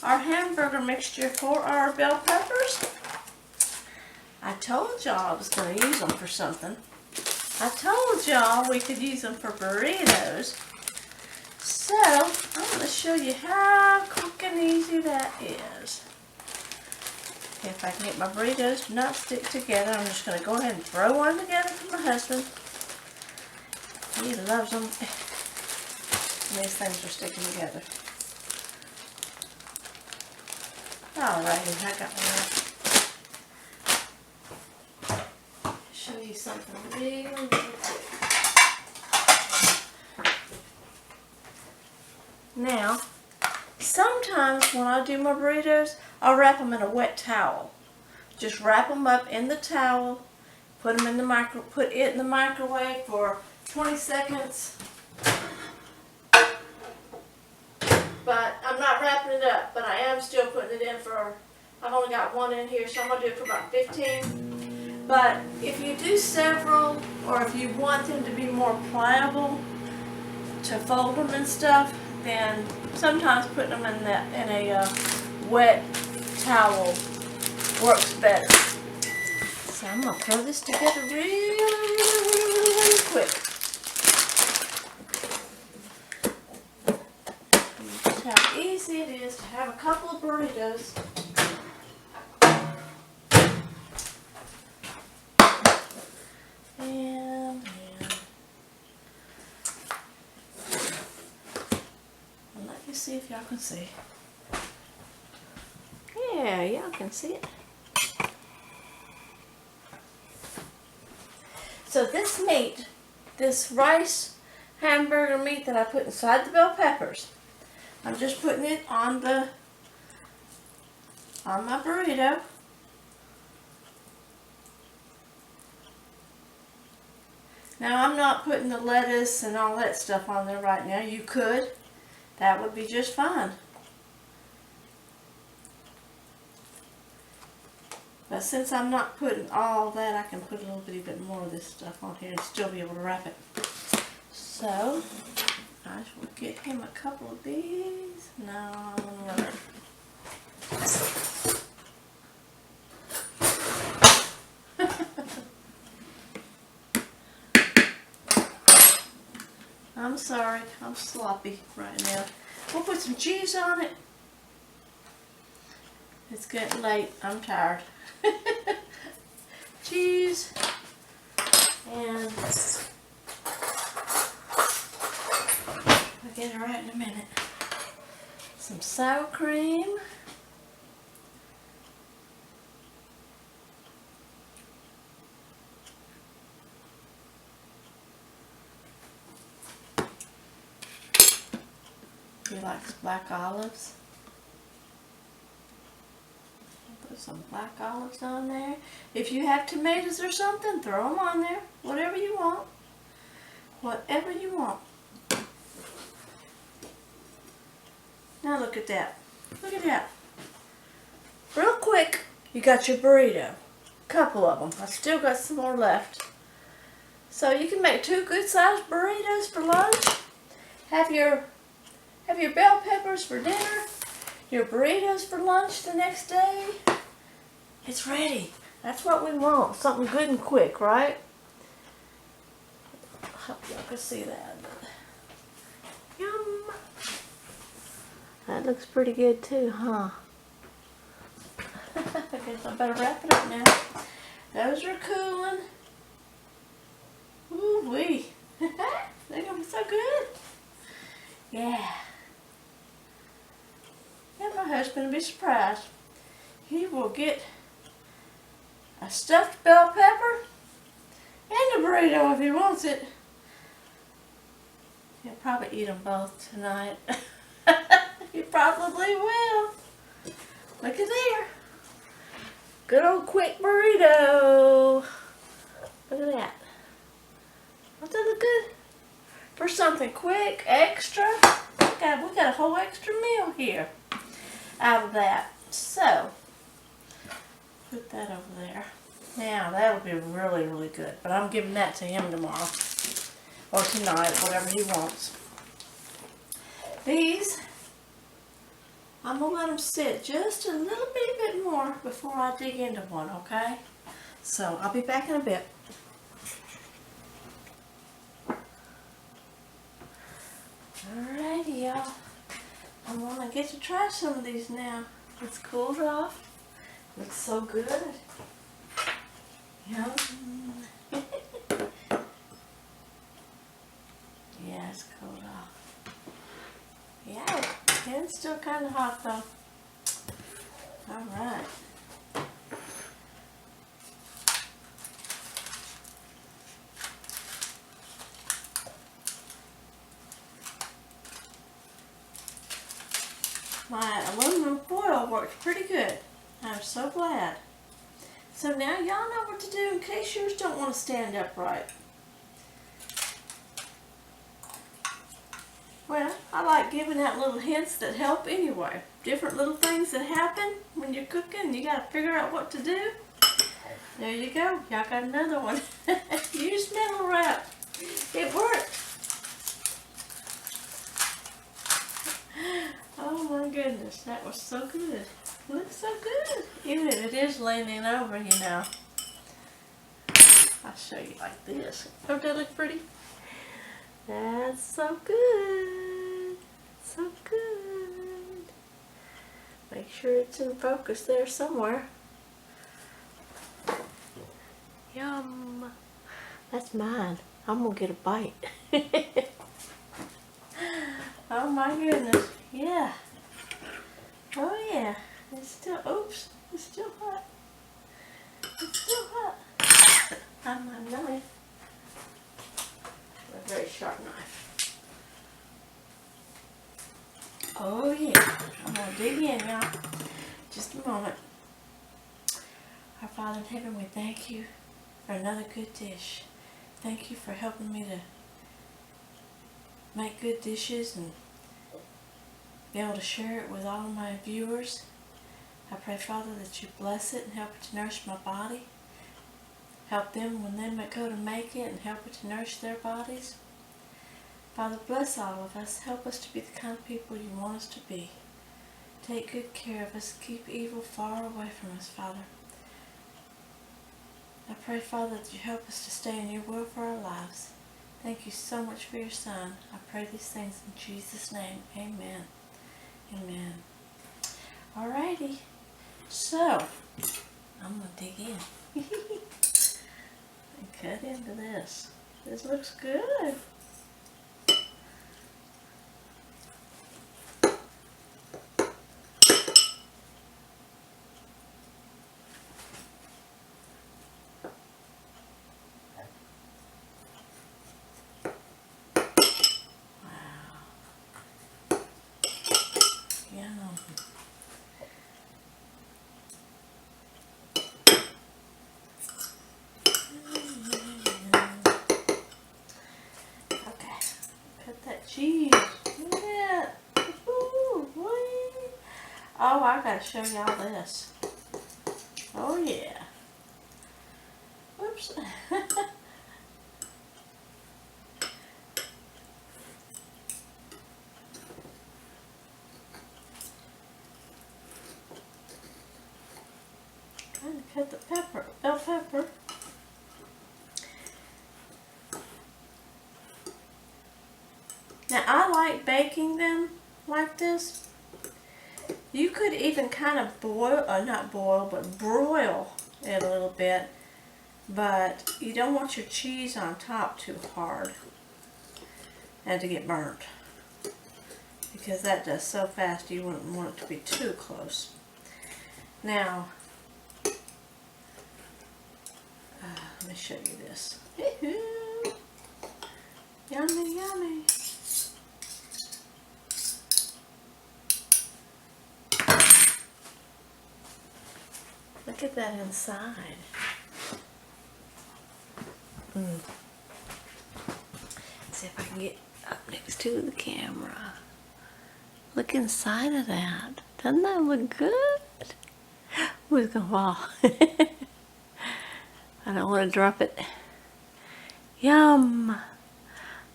our hamburger mixture for our bell peppers, I told y'all I was going to use them for something. I told y'all we could use them for burritos. So, I'm going to show you how quick and easy that is. If I can get my burritos to not stick together, I'm just going to go ahead and throw one together for my husband. He loves them. These things are sticking together. Alrighty, I got one. Show you something really quick. Now, sometimes when I do my burritos, I'll wrap them in a wet towel. Just wrap them up in the towel, put it in the microwave for 20 seconds. But I'm not wrapping it up, but I am still putting it in for, I've only got one in here, so I'm going to do it for about 15. But if you do several, or if you want them to be more pliable to fold them and stuff, then sometimes putting them in a wet towel works better. So I'm going to throw this together really quick. Just how easy it is to have a couple of burritos. And let me see if y'all can see. Yeah, y'all can see it. So this meat, this rice hamburger meat that I put inside the bell peppers, I'm just putting it on my burrito. Now I'm not putting the lettuce and all that stuff on there right now. You could. That would be just fine. But since I'm not putting all that, I can put a little bit more of this stuff on here and still be able to wrap it. So, I will get him a couple of these. No, I'm going to run it. I'm sorry, I'm sloppy right now. We'll put some cheese on it. It's getting late, I'm tired. Cheese and I'll get it right in a minute. Some sour cream. He likes black olives. Put some black olives on there. If you have tomatoes or something, throw them on there. Whatever you want. Whatever you want. Now look at that. Look at that. Real quick, you got your burrito. couple of them. I still got some more left. So you can make 2 good-sized burritos for lunch. Have your bell peppers for dinner. Your burritos for lunch the next day. It's ready. That's what we want. Something good and quick, right? I hope y'all can see that. Yum. That looks pretty good too, huh? I guess I better wrap it up now. Those are cooling. Ooh wee. They're gonna be so good. Yeah. And my husband will be surprised. He will get a stuffed bell pepper and a burrito if he wants it. He'll probably eat them both tonight. He probably will. Look at there. Good old quick burrito. Look at that. Doesn't that look good? For something quick, extra. We got a whole extra meal here out of that. So, put that over there. Now, that would be really, really good. But I'm giving that to him tomorrow. Or tonight, whatever he wants. These, I'm going to let them sit just a little bit more before I dig into one, okay? So, I'll be back in a bit. Alrighty, y'all. I'm going to get to try some of these now. It's cooled off. Looks so good. Yum. Yeah, it's cooled off. Yeah, it's still kind of hot though. Alright. My aluminum foil worked pretty good. I'm so glad. So now y'all know what to do in case yours don't want to stand upright. Well, I like giving out little hints that help anyway. Different little things that happen when you're cooking. You got to figure out what to do. There you go. Y'all got another one. Use metal wrap. It worked. Oh my goodness, that was so good. Looks so good. Even if it is leaning over, you know. I'll show you like this. Don't that look pretty? That's so good. So good. Make sure it's in focus there somewhere. Yum. That's mine. I'm gonna get a bite. Oh my goodness. Yeah. Oh yeah. It's still, oops, it's still hot. It's still hot. On my knife. A very sharp knife. Oh yeah. I'm going to dig in, y'all. Just a moment. Our Father in heaven, we thank you for another good dish. Thank you for helping me to make good dishes and be able to share it with all of my viewers. I pray, Father, that you bless it and help it to nourish my body. Help them when they go to make it and help it to nourish their bodies. Father, bless all of us. Help us to be the kind of people you want us to be. Take good care of us. Keep evil far away from us, Father. I pray, Father, that you help us to stay in your will for our lives. Thank you so much for your Son. I pray these things in Jesus' name. Amen. Amen. Alrighty. So, I'm going to dig in. And cut into this. This looks good. Cheese. Look at that. Ooh, oh, I gotta show y'all this. Oh yeah. peppers. Trying to cut the bell pepper. Now I like baking them like this. You could even kind of boil, not boil, but broil it a little bit. But you don't want your cheese on top too hard and to get burnt, because that does so fast you wouldn't want it to be too close. Now, let me show you this. Yummy, yummy. Look at that inside. See if I can get up next to the camera. Look inside of that. Doesn't that look good? Ooh, it's gonna fall. I don't want to drop it. Yum!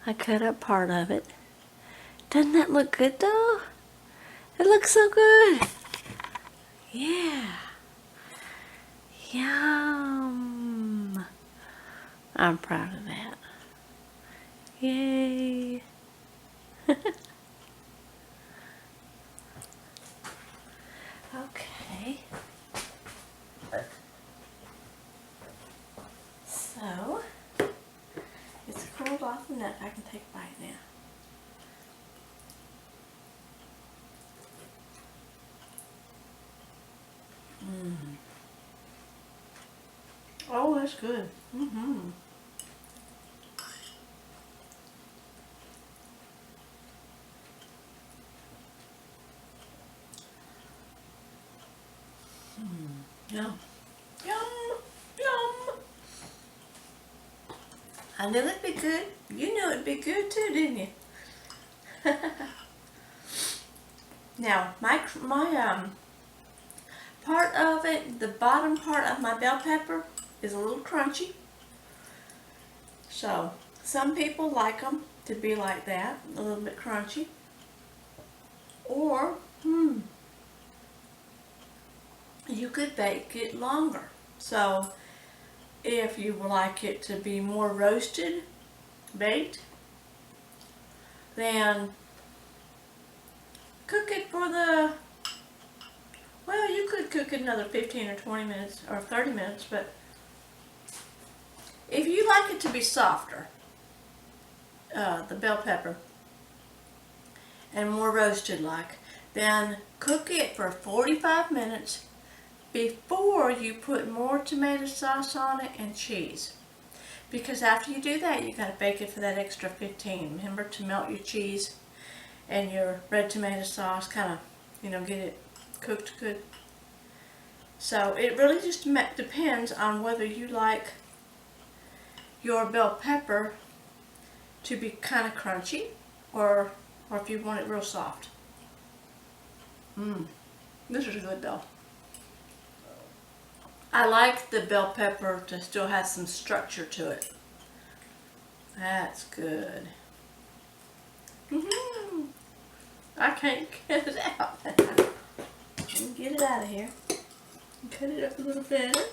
I cut up part of it. Doesn't that look good though? It looks so good. Yeah. Yum! I'm proud of that. Yay! Okay. So, it's cooled off enough I can take a bite now. Oh, that's good. Yum. Yum. Yum. I knew it'd be good. You knew it'd be good too, didn't you? Now, my part of it, the bottom part of my bell pepper is a little crunchy. So, some people like them to be like that, a little bit crunchy. Or, you could bake it longer. So, if you would like it to be more roasted, baked, then cook it for the, well, you could cook it another 15 or 20 minutes or 30 minutes, but if you like it to be softer, the bell pepper, and more roasted like, then cook it for 45 minutes before you put more tomato sauce on it and cheese. Because after you do that, you got to bake it for that extra 15. Remember to melt your cheese and your red tomato sauce, kind of, get it cooked good. So it really just depends on whether you like your bell pepper to be kind of crunchy or if you want it real soft. This is good though. I like the bell pepper to still have some structure to it. That's good. I can't get it out. Let me get it out of here. Cut it up a little better.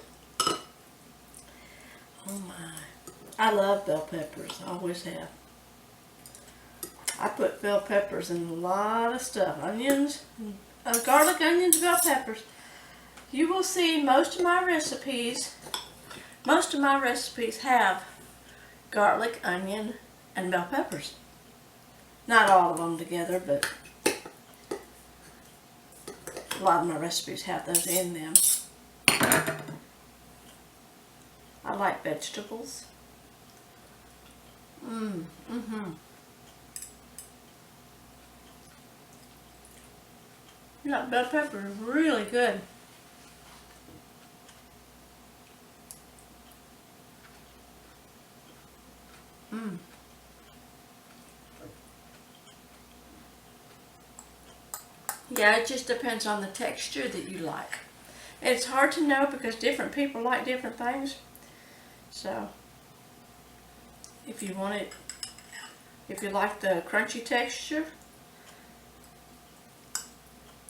Oh my. I love bell peppers. I always have. I put bell peppers in a lot of stuff. Onions, garlic, onions, bell peppers. You will see most of my recipes have garlic, onion, and bell peppers. Not all of them together, but a lot of my recipes have those in them. I like vegetables. Yeah, bell pepper is really good. Yeah, it just depends on the texture that you like. And it's hard to know because different people like different things. So if you want it, if you like the crunchy texture,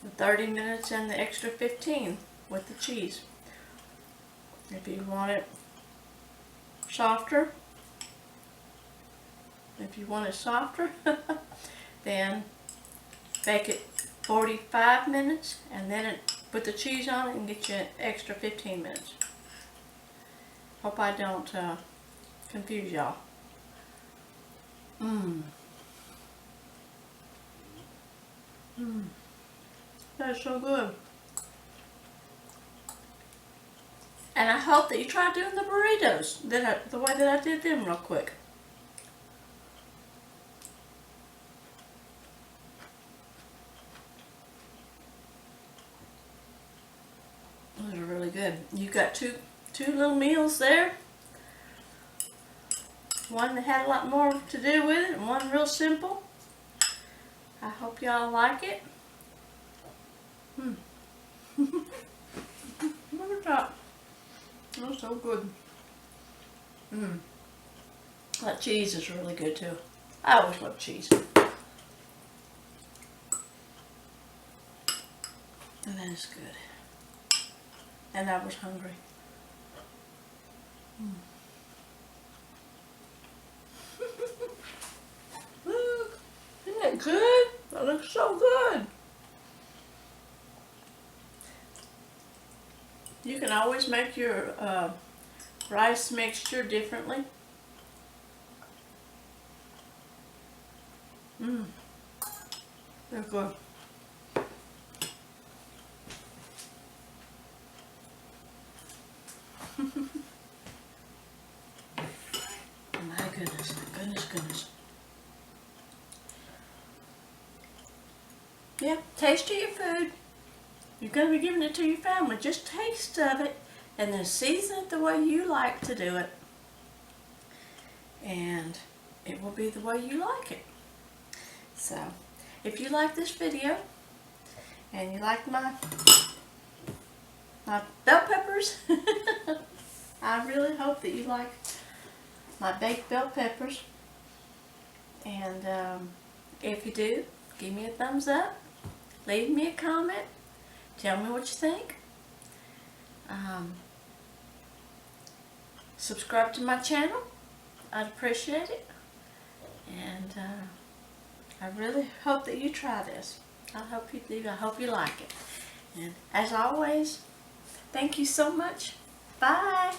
the 30 minutes and the extra 15 with the cheese. If you want it softer, then bake it 45 minutes and then put the cheese on it and get you an extra 15 minutes. Hope I don't confuse y'all. That's so good. And I hope that you try doing the burritos the way that I did them real quick. Those are really good. You got two little meals there. One that had a lot more to do with it and one real simple. I hope y'all like it. Look at that. That's so good. That cheese is really good too. I always love cheese. And that is good. And I was hungry. Look, isn't that good? That looks so good. You can always make your rice mixture differently. They're good. My goodness. Yeah, taste of your food. You're going to be giving it to your family. Just taste of it and then season it the way you like to do it. And it will be the way you like it. So, if you like this video and you like my bell peppers, I really hope that you like my baked bell peppers. And if you do, give me a thumbs up. Leave me a comment. Tell me what you think. Subscribe to my channel. I'd appreciate it. And I really hope that you try this. I hope you do. I hope you like it. And as always, thank you so much. Bye.